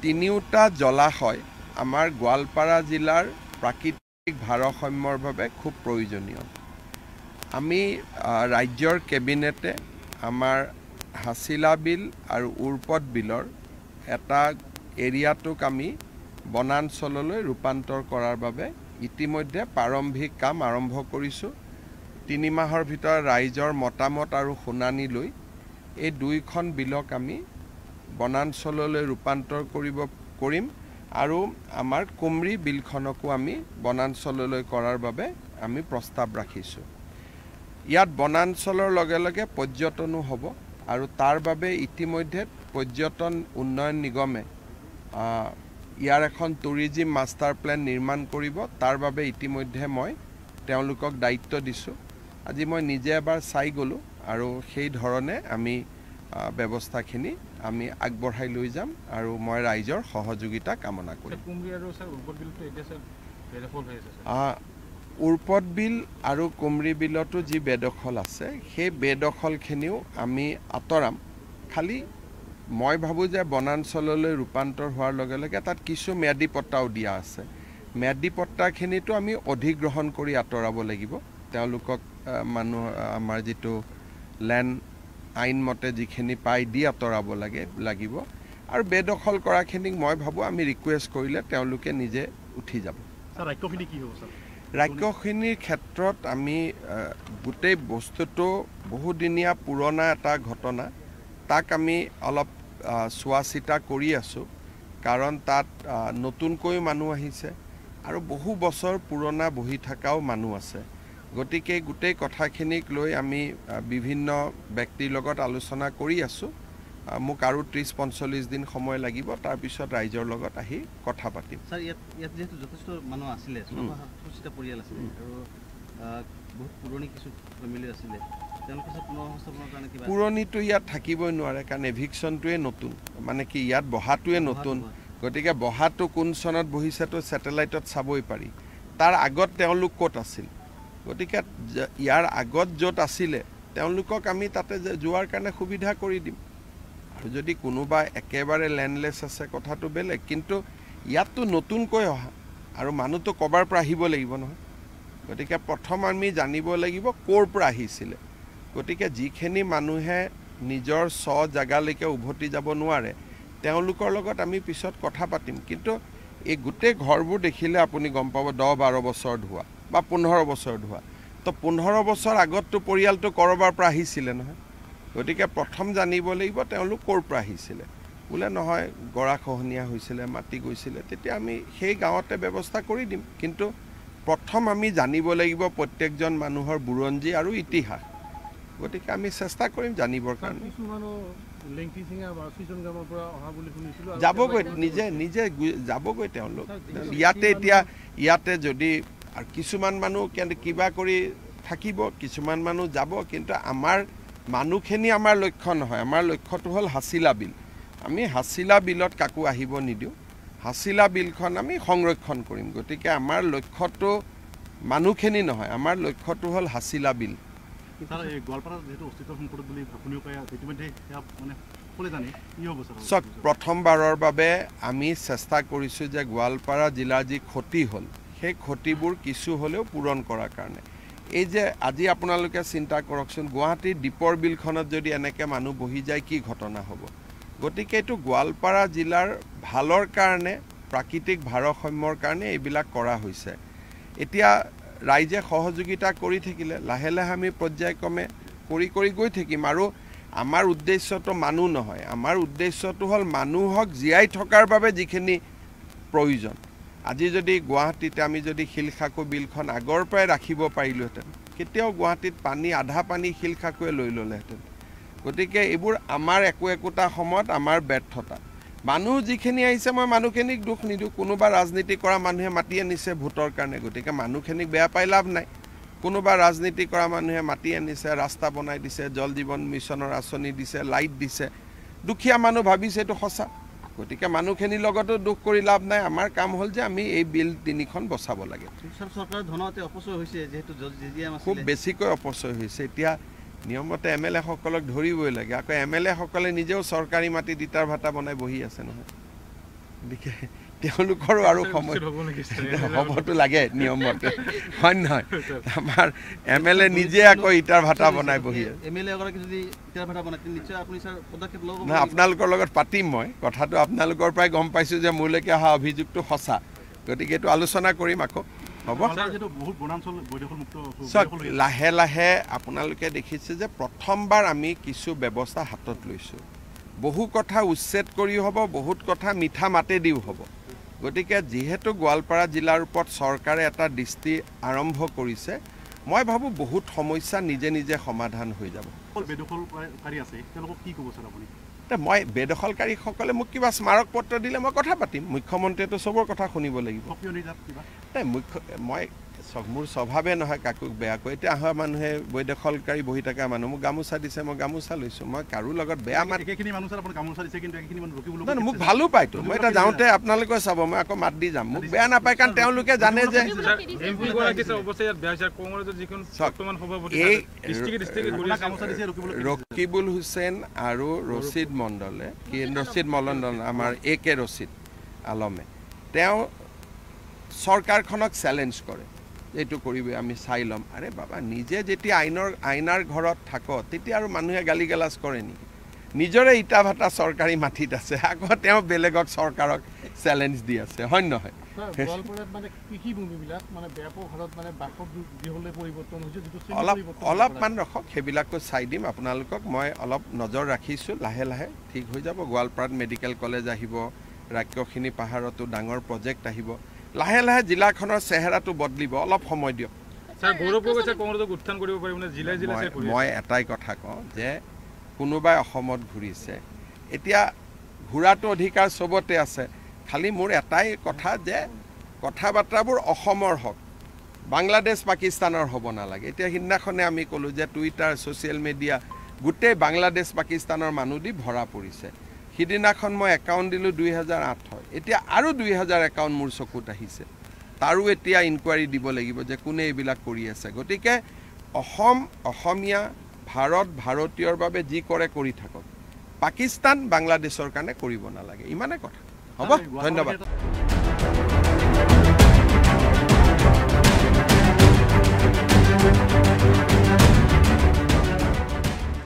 তিনিওটা জলাশয় আমাৰ গোৱালপাৰা জিলাৰ প্ৰাকৃতিক ভাৰসাম্যৰ বাবে খুব প্ৰয়োজনীয়। আমি ৰাজ্যৰ কেবিনেটে আমাৰ হাছিলা বিল আৰু উৰ্পদ বিলৰ এটা এৰিয়াটোক আমি বনাঞ্চললৈ ৰূপান্তৰ কৰাৰ বাবে ইতিমধ্যে প্ৰাৰম্ভিক কাম আৰম্ভ কৰিছোঁ। 3 মাহৰ ভিতৰত ৰাইজৰ মতামত আৰু শুনানি লৈ এই দুইখন বিলক আমি বনাঞ্চললৈ ৰূপান্তৰ কৰিম আৰু আমাৰ কুমৰি বিলখনকো আমি বনাঞ্চললৈ কৰাৰ বাবে আমি প্ৰস্তাৱ ৰাখিছোঁ। ইয়াত বনাঞ্চলৰ লগে লগে পৰ্যটনো হ'ব আৰু তাৰ বাবে ইতিমধ্যে পৰ্যটন উন্নয়ন নিগমে ইয়াৰ এখন টুৰিজিম মাষ্টাৰ প্লেন নিৰ্মাণ কৰিব। তাৰ বাবে ইতিমধ্যে মই তেওঁলোকক দায়িত্ব দিছোঁ। আজি মই নিজে এবাৰ চাই গ'লোঁ আৰু সেই ধৰণে আমি ব্যৱস্থাখিনি আমি আগবঢ়াই লৈ যাম আৰু মই ৰাইজৰ সহযোগিতা কামনা কৰিম। উৰ্পদ বিল আৰু কুমৰি বিলতো যি বেদখল আছে সেই বেদখলখিনিও আমি আঁতৰাম। খালি মই ভাবোঁ যে বনাঞ্চললৈ ৰূপান্তৰ হোৱাৰ লগে লগে তাত কিছু ম্যাদী পট্টাও দিয়া আছে। ম্যাদী পট্টাখিনিতো আমি অধিগ্ৰহণ কৰি আঁতৰাব লাগিব। তেওঁলোকক মানুহ আমাৰ যিটো লেণ্ড আইনমতে যিখিনি পাই দি আঁতৰাব লাগিব আৰু বেদখল কৰাখিনিক মই ভাবোঁ আমি ৰিকুৱেষ্ট কৰিলে তেওঁলোকে নিজে উঠি যাব। ৰাজ্যখিনিৰ ক্ষেত্ৰত আমি গোটেই বস্তুটো বহুদিনীয়া পুৰণা এটা ঘটনা, তাক আমি অলপ চোৱা চিতা কৰি আছোঁ। কাৰণ তাত নতুনকৈ মানুহ আহিছে আৰু বহু বছৰ পুৰণা বহি থকাও মানুহ আছে। গতিকে গোটেই কথাখিনিক লৈ আমি বিভিন্ন ব্যক্তিৰ লগত আলোচনা কৰি আছোঁ। মোক আৰু 30-45 দিন সময় লাগিব, তাৰপিছত ৰাইজৰ লগত আহি কথা পাতিম। ছাৰ, ইয়াত যিহেতু যথেষ্ট মানুহ আছিলে, পৰিয়াল আছিলে আৰু বহুত পুৰণি কিছু ফেমিলি আছিলে, পুৰণিটো ইয়াত থাকিবই নোৱাৰে কাৰণ এভিকশ্যনটোৱে নতুন, মানে কি ইয়াত বহাটোৱে নতুন। গতিকে বহাটো কোন চনত বহিছেতো ছেটেলাইটত চাবই পাৰি। তাৰ আগত তেওঁলোক ক'ত আছিল? গতিকে ইয়াৰ আগত য'ত আছিলে তেওঁলোকক আমি তাতে যোৱাৰ কাৰণে সুবিধা কৰি দিম। আৰু যদি কোনোবা একেবাৰে লেণ্ডলেছ আছে কথাটো বেলেগ, কিন্তু ইয়াততো নতুনকৈ অহা আৰু মানুহটো ক'ৰবাৰ পৰা আহিব লাগিব নহয়। গতিকে প্ৰথম আমি জানিব লাগিব ক'ৰ পৰা আহিছিলে। গতিকে যিখিনি মানুহে নিজৰ জেগালৈকে উভতি যাব নোৱাৰে তেওঁলোকৰ লগত আমি পিছত কথা পাতিম। কিন্তু এই গোটেই ঘৰবোৰ দেখিলে আপুনি গম পাব 10-12 বছৰত হোৱা বা 15 বছৰত হোৱা। তো 15 বছৰ আগততো পৰিয়ালটো ক'ৰবাৰ পৰা আহিছিলে নহয়। গতিকে প্ৰথম জানিব লাগিব তেওঁলোক ক'ৰ পৰা আহিছিলে। বোলে নহয় গৰাখহনীয়া হৈছিলে, মাটি গৈছিলে, তেতিয়া আমি সেই গাঁৱতে ব্যৱস্থা কৰি দিম। কিন্তু প্ৰথম আমি জানিব লাগিব প্ৰত্যেকজন মানুহৰ বুৰঞ্জী আৰু ইতিহাস। গতিকে আমি চেষ্টা কৰিম জানিবৰ কাৰণে। যাবগৈ, নিজে যাবগৈ তেওঁলোক। ইয়াতে যদি আৰু কিছুমান মানুহ কিবা কৰি থাকিব, কিছুমান মানুহ যাব, কিন্তু আমাৰ মানুহখিনি আমাৰ লক্ষ্য নহয়। আমাৰ লক্ষ্যটো হ'ল হাছিলা বিল। আমি হাছিলা বিলত কাকো আহিব নিদিওঁ। হাছিলা বিলখন আমি সংৰক্ষণ কৰিম। গতিকে আমাৰ লক্ষ্যটো মানুহখিনি নহয়, আমাৰ লক্ষ্যটো হ'ল হাছিলা বিল। চাওক, প্ৰথমবাৰৰ বাবে আমি চেষ্টা কৰিছোঁ যে গোৱালপাৰা জিলাৰ যি ক্ষতি হ'ল সেই ক্ষতিবোৰ কিছু হ'লেও পূৰণ কৰাৰ কাৰণে। এই যে আজি আপোনালোকে চিন্তা কৰকচোন, গুৱাহাটীৰ দীপৰ বিলখনত যদি এনেকৈ মানুহ বহি যায় কি ঘটনা হ'ব। গতিকে এইটো গোৱালপাৰা জিলাৰ ভালৰ কাৰণে, প্ৰাকৃতিক ভাৰসাম্যৰ কাৰণে এইবিলাক কৰা হৈছে। এতিয়া ৰাইজে সহযোগিতা কৰি থাকিলে লাহে লাহে আমি পৰ্যায়ক্ৰমে কৰি গৈ থাকিম। আৰু আমাৰ উদ্দেশ্যটো মানুহ নহয়, আমাৰ উদ্দেশ্যটো হ'ল মানুহক জীয়াই থকাৰ বাবে যিখিনি প্ৰয়োজন। আজি যদি গুৱাহাটীতে আমি যদি শিলখাকু বিলখন আগৰ পৰাই ৰাখিব পাৰিলোহেঁতেন, কেতিয়াও গুৱাহাটীত আধা পানী শিলখাকুৱে লৈ ল'লেহেঁতেন। গতিকে এইবোৰ আমাৰ একোটা সময়ত আমাৰ ব্যৰ্থতা। মানুহ যিখিনি আহিছে মই মানুহখিনিক দুখ নিদিওঁ। কোনোবা ৰাজনীতি কৰা মানুহে মাতি আনিছে ভোটৰ কাৰণে, গতিকে মানুহখিনিক বেয়া পাই লাভ নাই। কোনোবা ৰাজনীতি কৰা মানুহে মাতি আনিছে, ৰাস্তা বনাই দিছে, জল জীৱন মিছনৰ আঁচনি দিছে, লাইট দিছে। দুখীয়া মানুহ ভাবিছে এইটো সঁচা। গতিকে মানুহখিনিৰ লগতো দুখ কৰি লাভ নাই। আমাৰ কাম হ'ল যে আমি এই বিল 3খন বচাব লাগে। খুব বেছিকৈ অপচয় হৈছে। এতিয়া নিয়মতে MLA সকলক ধৰিবই লাগে। আকৌ MLA সকলে নিজেও চৰকাৰী মাটিত ইটাৰ ভাটা বনাই বহি আছে নহয়। গতিকে তেওঁলোকৰো আৰু সময় হ'বতো লাগে নিয়মমতে হয় নহয় আমাৰ MLA নিজে আকৌ ইটাৰ ভাটা বনাই বহি MLA এগৰাকী যদি ইটাৰ ভাটা বনাই নিশ্চয় আপুনি ছাৰ পদক্ষেপ ল'ব নাই আপোনালোকৰ লগত পাতিম মই কথাটো আপোনালোকৰ পৰাই গম পাইছোঁ যে মোৰলৈকে অহা অভিযোগটো সঁচা গতিকে এইটো আলোচনা কৰিম আকৌ হ'ব চাওক লাহে লাহে আপোনালোকে দেখিছে যে প্ৰথমবাৰ আমি কিছু ব্যৱস্থা হাতত লৈছোঁ বহু কথা উচ্ছেদ কৰিও হ'ব বহুত কথা মিঠা মাতেদিও হ'ব গতিকে যিহেতু গোৱালপাৰা জিলাৰ ওপৰত চৰকাৰে এটা দৃষ্টি আৰম্ভ কৰিছে মই ভাবোঁ বহুত সমস্যা নিজে নিজে সমাধান হৈ যাব মই বেদখলকাৰীসকলে মোক কিবা স্মাৰক পত্ৰ দিলে মই কথা পাতিম মুখ্যমন্ত্ৰীয়েতো চবৰ কথা শুনিব লাগিব মই মোৰ স্বভাৱে নহয় কাকো বেয়াকৈ এতিয়া অহা মানুহে বেদখলকাৰী বহি থকা মানুহ মোক গামোচা দিছে মই গামোচা লৈছোঁ মই কাৰো লগত বেয়া মোক ভালো পাইতো মই এতিয়া যাওঁতে আপোনালোকে চাব মই আকৌ মাত দি যাম মোক বেয়া নাপায় কাৰণ তেওঁলোকে জানে যে ৰকিবুল হুছেইন আৰু ৰচিদ মণ্ডলে ৰচিদ মলন্দন আমাৰ AK ৰচিদ আলমে তেওঁ চৰকাৰখনক চেলেঞ্জ কৰে এইটো কৰিবি আমি চাই ল'ম আৰে বাবা নিজে যেতিয়া আইনাৰ ঘৰত থাক তেতিয়া আৰু মানুহে গালি গালাজ কৰে নেকি নিজৰে ইটা ভাটা চৰকাৰী মাটিত আছে আকৌ তেওঁ বেলেগক চৰকাৰক চেলেঞ্জ দি আছে হয় নহয় অলপমান ৰখক সেইবিলাকো চাই দিম আপোনালোকক মই অলপ নজৰ ৰাখিছোঁ লাহে লাহে ঠিক হৈ যাব গোৱালপাৰাত মেডিকেল কলেজ আহিব ৰাক্ষসিনী পাহাৰতো ডাঙৰ প্ৰজেক্ট আহিব লাহে লাহে জিলাখনৰ চেহেৰাটো বদলিব অলপ সময় দিয়ক মই এটাই কথা কওঁ যে কোনোবাই অসমত ঘূৰিছে এতিয়া ঘূৰাটো অধিকাৰ চবতে আছে খালি মোৰ এটাই কথা যে কথা বাৰ্তাবোৰ অসমৰ হওক বাংলাদেশ পাকিস্তানৰ হ'ব নালাগে এতিয়া সিদিনাখনে আমি ক'লোঁ যে টুইটাৰ ছ'চিয়েল মিডিয়া গোটেই বাংলাদেশ পাকিস্তানৰ মানুহ দি ভৰা পৰিছে সিদিনাখন মই একাউণ্ট দিলোঁ 2008 হয় এতিয়া আৰু 2000 একাউণ্ট মোৰ চকুত আহিছে তাৰো এতিয়া ইনকুৱাৰী দিব লাগিব যে কোনে এইবিলাক কৰি আছে গতিকে অসমীয়া ভাৰতীয়ৰ বাবে যি কৰে কৰি থাকক পাকিস্তান বাংলাদেশৰ কাৰণে কৰিব নালাগে ইমানে কথা হ'ব ধন্যবাদ